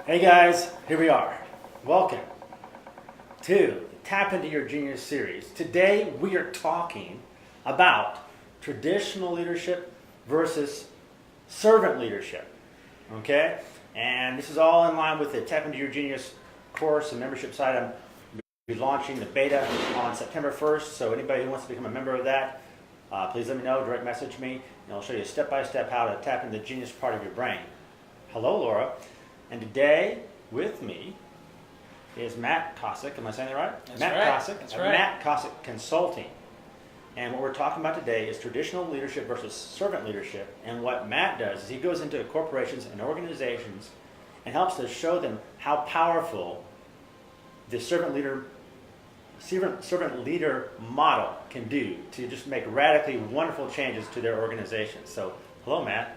Hey guys, here we are. Welcome to the Tap Into Your Genius series. Today we are talking about traditional leadership versus servant leadership. Okay? And this is all in line with the Tap Into Your Genius course and membership site. I'm be launching the beta on September 1st, so anybody who wants to become a member of that, please let me know, direct message me, and I'll show you step-by-step how to tap into the genius part of your brain. Hello, Laura. And today, with me, is Matt Kosec. Am I saying that right? That's Matt right. Kosec. That's right. Matt Kosec Consulting. And what we're talking about today is traditional leadership versus servant leadership. And what Matt does is he goes into corporations and organizations and helps to show them how powerful the servant leader model can do to just make radically wonderful changes to their organization. So, hello, Matt.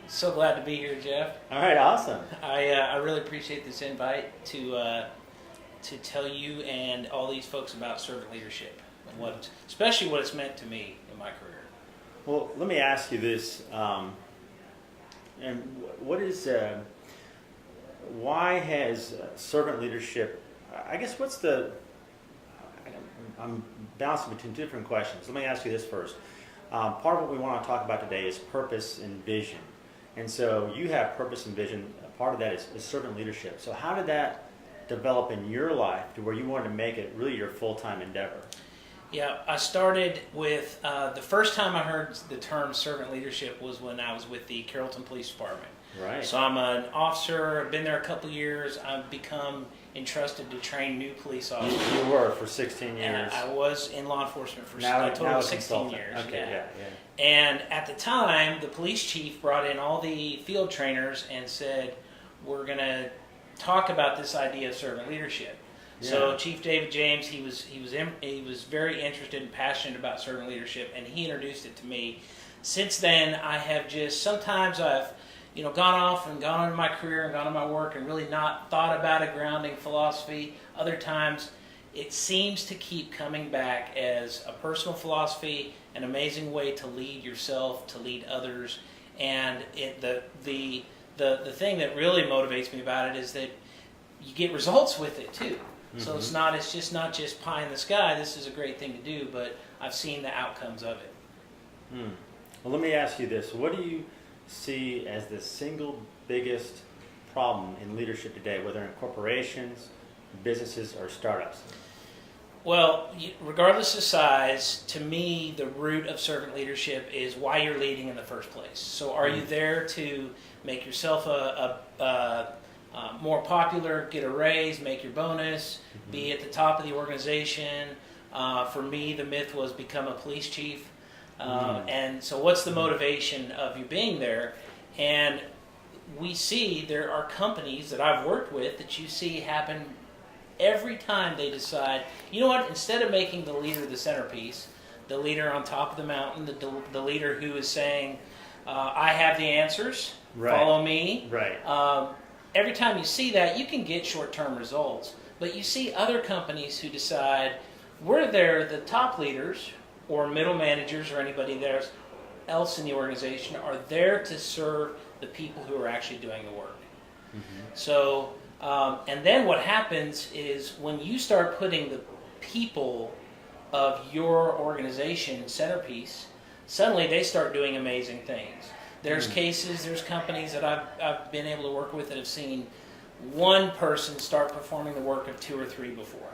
So glad to be here, Jeff. All right, awesome. I really appreciate this invite to tell you and all these folks about servant leadership and especially what it's meant to me in my career. Well, let me ask you this: and what is why has servant leadership? I guess I'm bouncing between two different questions. Let me ask you this first. Part of what we want to talk about today is purpose and vision. And so you have purpose and vision. Part of that is servant leadership. So how did that develop in your life to where you wanted to make it really your full-time endeavor? Yeah, I started with, the first time I heard the term servant leadership was when I was with the Carrollton Police Department. Right. So I'm an officer, I've been there a couple years, I've become entrusted to train new police officers. You were for 16 years. And I was in law enforcement for now, a total now of 16 years. Okay, yeah. And at the time, the police chief brought in all the field trainers and said, we're going to talk about this idea of servant leadership. Yeah. So Chief David James, he was very interested and passionate about servant leadership, and he introduced it to me. Since then, I have sometimes I've gone off and gone on in my career and gone on my work and really not thought about a grounding philosophy. Other times, it seems to keep coming back as a personal philosophy, an amazing way to lead yourself, to lead others, and the thing that really motivates me about it is that you get results with it too. Mm-hmm. So it's just not just pie in the sky. This is a great thing to do, but I've seen the outcomes of it. Well, let me ask you this: what do you see as the single biggest problem in leadership today, whether in corporations, businesses, or startups? Well, regardless of size, to me, the root of servant leadership is why you're leading in the first place. So are you there to make yourself more popular, get a raise, make your bonus, be at the top of the organization? For me, the myth was become a police chief. And so what's the motivation of you being there? And we see there are companies that I've worked with that you see happen every time they decide, you know what, instead of making the leader the centerpiece, the leader on top of the mountain, the leader who is saying, I have the answers, right, follow me. Right. Every time you see that, you can get short-term results. But you see other companies who decide, we're there, the top leaders, or middle managers, or anybody else in the organization are there to serve the people who are actually doing the work. Mm-hmm. So, and then what happens is when you start putting the people of your organization centerpiece, suddenly they start doing amazing things. There's there's companies that I've been able to work with that have seen one person start performing the work of two or three before.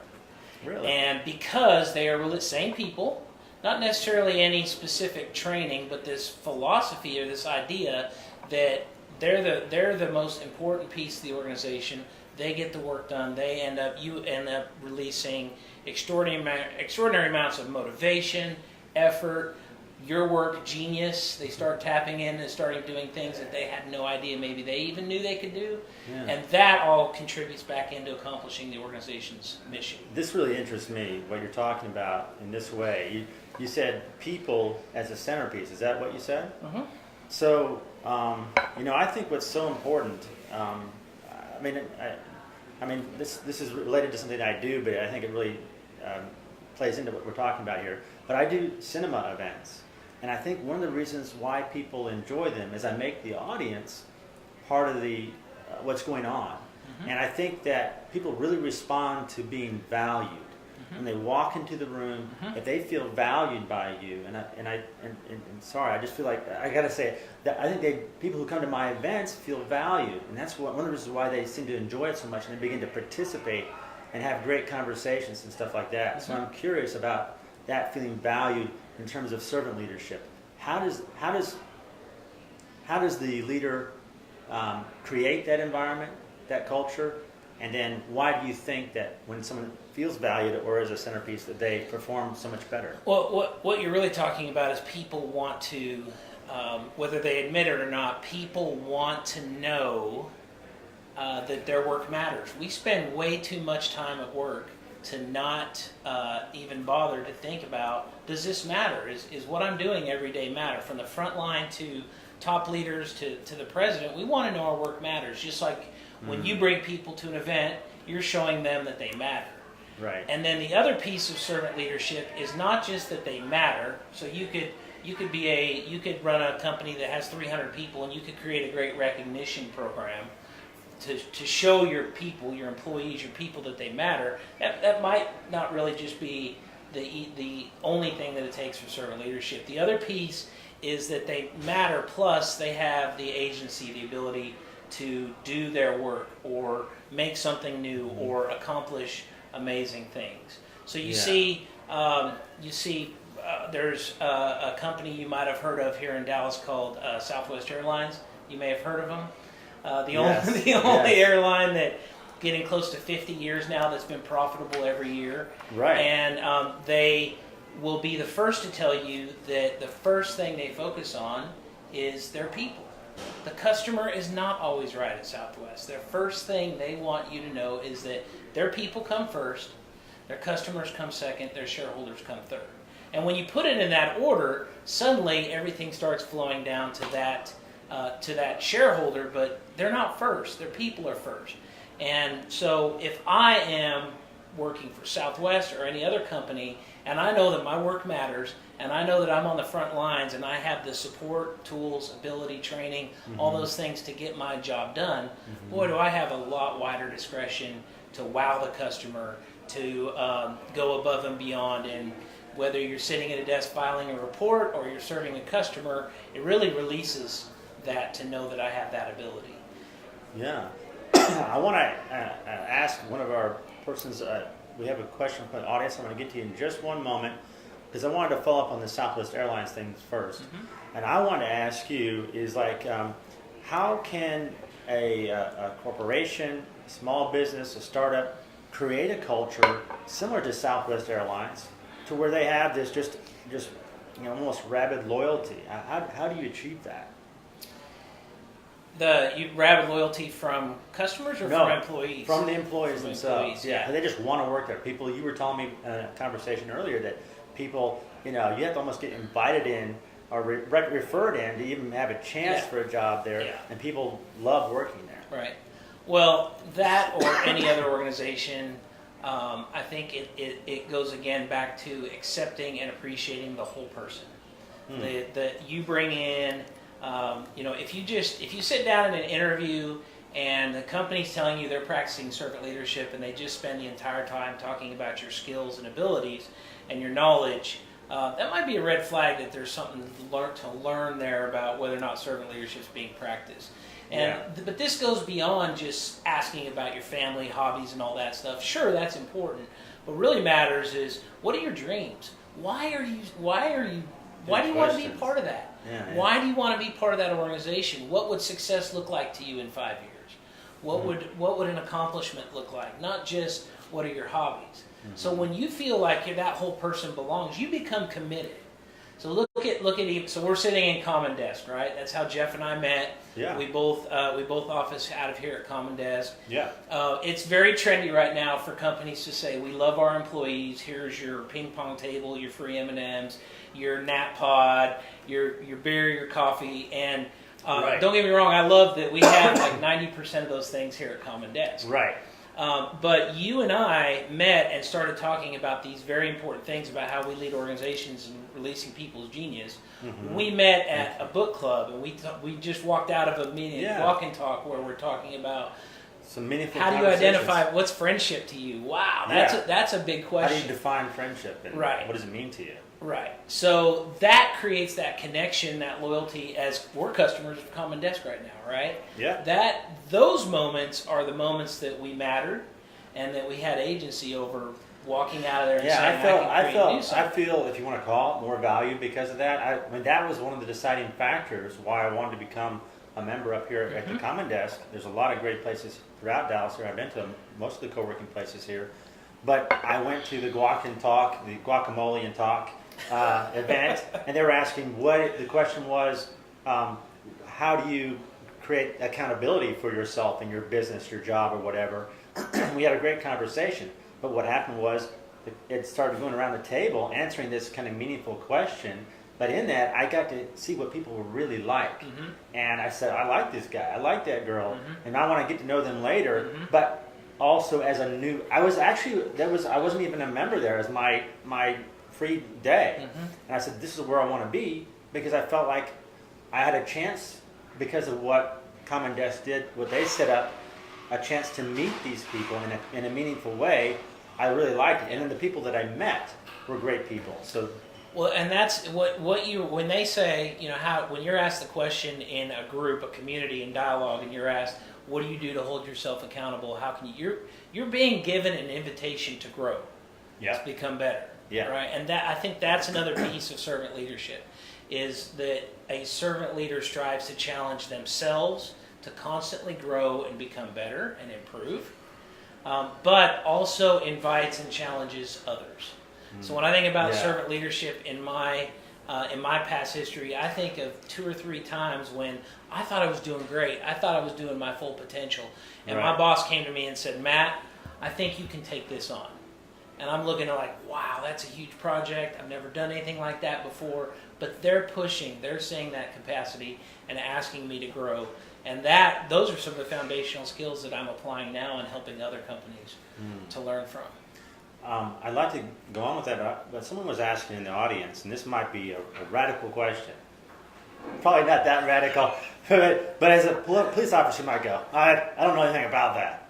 Really? And because they are the same people, not necessarily any specific training, but this philosophy or this idea that they're the most important piece of the organization. They get the work done. You end up releasing extraordinary amounts of motivation, effort, your work genius. They start tapping in and starting doing things that they had no idea maybe they even knew they could do. Yeah. And that all contributes back into accomplishing the organization's mission. This really interests me, what you're talking about in this way. You said people as a centerpiece. Is that what you said? Mm-hmm. So, I think what's so important, this is related to something I do, but I think it really plays into what we're talking about here. But I do cinema events. And I think one of the reasons why people enjoy them is I make the audience part of the what's going on. Mm-hmm. And I think that people really respond to being valued. When they walk into the room, if they feel valued by you, and sorry, I just feel like I gotta say that I think people who come to my events feel valued, and that's one of the reasons why they seem to enjoy it so much, and they begin to participate and have great conversations and stuff like that. So I'm curious about that feeling valued in terms of servant leadership. How does the leader create that environment, that culture? And then why do you think that when someone feels valued or is a centerpiece that they perform so much better? Well, what you're really talking about is people want to, whether they admit it or not, people want to know that their work matters. We spend way too much time at work to not even bother to think about, does this matter? Is what I'm doing every day matter? From the front line to top leaders to the president, we want to know our work matters. Just like when you bring people to an event, you're showing them that they matter. Right. And then the other piece of servant leadership is not just that they matter. So you could run a company that has 300 people, and you could create a great recognition program to show your people, your employees, your people that they matter. That might not really just be the only thing that it takes for servant leadership. The other piece is that they matter, plus they have the agency, the ability to do their work or make something new or accomplish amazing things. So you see, there's a company you might have heard of here in Dallas called Southwest Airlines. You may have heard of them. The only airline that getting close to 50 years now that's been profitable every year. Right. And they will be the first to tell you that the first thing they focus on is their people. The customer is not always right at Southwest. Their first thing they want you to know is that their people come first, their customers come second, their shareholders come third. And when you put it in that order, suddenly everything starts flowing down to that shareholder, but they're not first. Their people are first. And so if I am working for Southwest or any other company, and I know that my work matters, and I know that I'm on the front lines, and I have the support, tools, ability, training, all those things to get my job done, boy, do I have a lot wider discretion to wow the customer, to go above and beyond. And whether you're sitting at a desk filing a report or you're serving a customer, it really releases that to know that I have that ability. Yeah. I want to ask one of our persons, we have a question from the audience I'm going to get to you in just one moment, because I wanted to follow up on the Southwest Airlines thing first. And I want to ask you is how can a corporation, a small business, a startup create a culture similar to Southwest Airlines to where they have this just almost rabid loyalty? How do you achieve that? Rabid loyalty from customers or from employees? From the employees From themselves. employees, Yeah, they just want to work there. People, you were telling me in a conversation earlier that people, you have to almost get invited in or referred in to even have a chance for a job there, and people love working there. Right. Well, that or any other organization, I think it goes again back to accepting and appreciating the whole person. That you bring in. If you sit down in an interview and the company's telling you they're practicing servant leadership and they just spend the entire time talking about your skills and abilities and your knowledge, that might be a red flag that there's something to learn there about whether or not servant leadership is being practiced. But this goes beyond just asking about your family, hobbies, and all that stuff. Sure, that's important. What really matters is, what are your dreams? Why do you want to be a part of that? Why do you want to be part of that organization? What would success look like to you in 5 years? What would an accomplishment look like? Not just what are your hobbies. So when you feel like that whole person belongs, you become committed. So look at so we're sitting in Common Desk, right? That's how Jeff and I met. Yeah. We both office out of here at Common Desk. Yeah. It's very trendy right now for companies to say, we love our employees. Here's your ping pong table, your free M&Ms, your nap pod, your beer, your coffee, and don't get me wrong, I love that we have like 90% of those things here at Common Desk. Right. But you and I met and started talking about these very important things about how we lead organizations and releasing people's genius. Mm-hmm. We met at a book club, and we just walked out of a meeting, walk and talk, where we're talking about some meaningful how do you identify what's friendship to you. Wow, that's a big question. How do you define friendship, and what does it mean to you? Right. So that creates that connection, that loyalty, as we're customers of Common Desk right now, right? Yeah. Those moments are the moments that we mattered and that we had agency over, walking out of there and saying, I feel, if you want to call it, more value because of that. I mean, that was one of the deciding factors why I wanted to become a member up here at the Common Desk. There's a lot of great places throughout Dallas here. I've been to most of the co-working places here. But I went to the Guacamole and Talk event, and they were asking the question was, how do you create accountability for yourself and your business, your job, or whatever. We had a great conversation, but what happened was it started going around the table answering this kind of meaningful question. But in that, I got to see what people were really like. And I said, I like this guy, I like that girl, and I want to get to know them later. But also as a new, I wasn't even a member there as my free day. And I said, this is where I want to be, because I felt like I had a chance, because of what Common Desk did, what they set up, a chance to meet these people in a meaningful way. I really liked it. And then the people that I met were great people. So. Well, and that's when they say, when you're asked the question in a group, a community, in dialogue, and you're asked, what do you do to hold yourself accountable? How can you're being given an invitation to grow, to become better, right? And I think that's another piece of servant leadership, is that a servant leader strives to challenge themselves to constantly grow and become better and improve, but also invites and challenges others. So when I think about servant leadership in my past history, I think of 2 or 3 times when I thought I was doing great. I thought I was doing my full potential. And my boss came to me and said, Matt, I think you can take this on. And I'm looking at like, wow, that's a huge project. I've never done anything like that before. But they're pushing, they're seeing that capacity and asking me to grow. And those are some of the foundational skills that I'm applying now and helping other companies to learn from. I'd like to go on with that, but someone was asking in the audience, and this might be a radical question. Probably not that radical, but as a police officer, you might go, I don't know anything about that.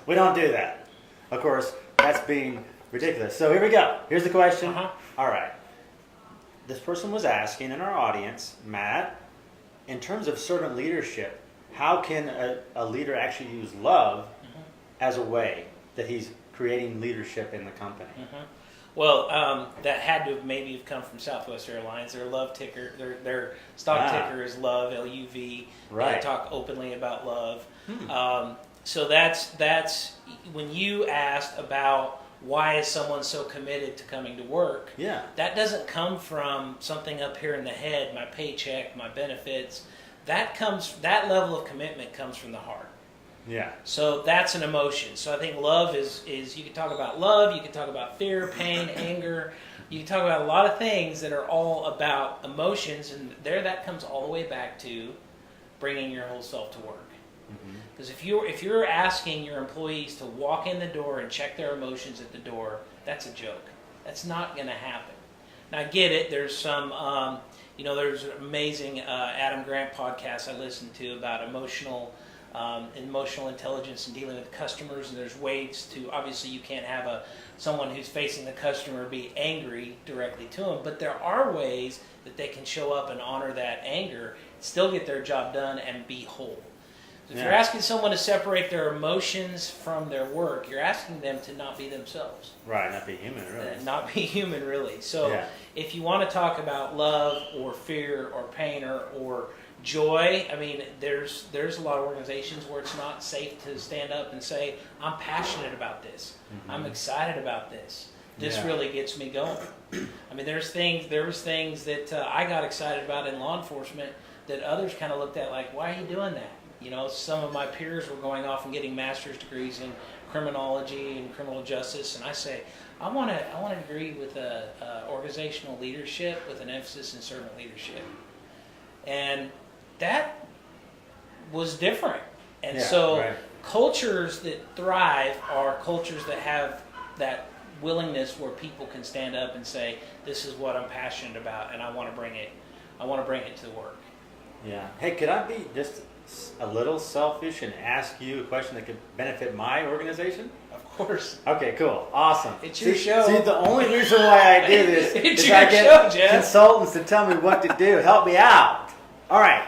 We don't do that. Of course, that's being ridiculous. So here we go. Here's the question. All right. This person was asking in our audience, Matt, in terms of servant leadership, how can a leader actually use love as a way that he's creating leadership in the company? Well, that had to maybe have come from Southwest Airlines. Their love ticker, their stock ticker is love, LUV. They talk openly about love. So that's when you asked about why is someone so committed to coming to work. That doesn't come from something up here in the head, my paycheck, my benefits. That level of commitment comes from the heart. So that's an emotion. So I think love is you can talk about love, you can talk about fear, pain, anger. You can talk about a lot of things that are all about emotions, and that comes all the way back to bringing your whole self to work. Because if you're asking your employees to walk in the door and check their emotions at the door, that's a joke. That's not going to happen. Now I get it. There's some there's an amazing Adam Grant podcast I listen to about emotional intelligence and dealing with customers, and there's ways to, obviously you can't have someone who's facing the customer be angry directly to them, but there are ways that they can show up and honor that anger, still get their job done, and be whole. So if you're asking someone to separate their emotions from their work, you're asking them to not be themselves. Right, not be human, really. Not be human, really. So if you want to talk about love or fear or pain or joy, I mean, there's a lot of organizations where it's not safe to stand up and say, I'm passionate about this. I'm excited about this. This really gets me going. I mean, there was things that I got excited about in law enforcement that others kind of looked at like, why are you doing that? Some of my peers were going off and getting master's degrees in criminology and criminal justice, and I say, I want a degree with organizational leadership with an emphasis in servant leadership. And that was different. And cultures that thrive are cultures that have that willingness where people can stand up and say, "This is what I'm passionate about, and I want to bring it. I want to bring it to work." Yeah. Hey, could I be just a little selfish and ask you a question that could benefit my organization? Of course. Okay, cool. Awesome. It's your show. See, the only reason why I do this It's is your I get show, Jeff. consultants to tell me what to do. Help me out. All right.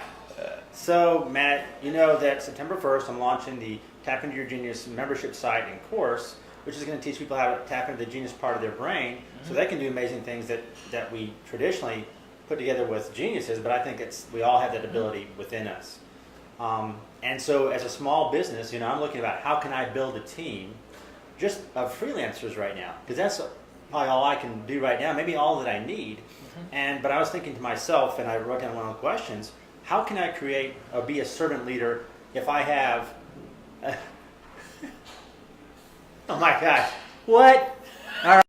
So, Matt, you know that September 1st, I'm launching the Tap Into Your Genius membership site and course, which is going to teach people how to tap into the genius part of their brain so they can do amazing things that we traditionally put together with geniuses, but I think we all have that ability within us. And so as a small business, I'm looking about how can I build a team just of freelancers right now, because that's probably all I can do right now, maybe all that I need. But I was thinking to myself, and I wrote down one of the questions, how can I create or be a servant leader if I have oh my gosh, what? All right.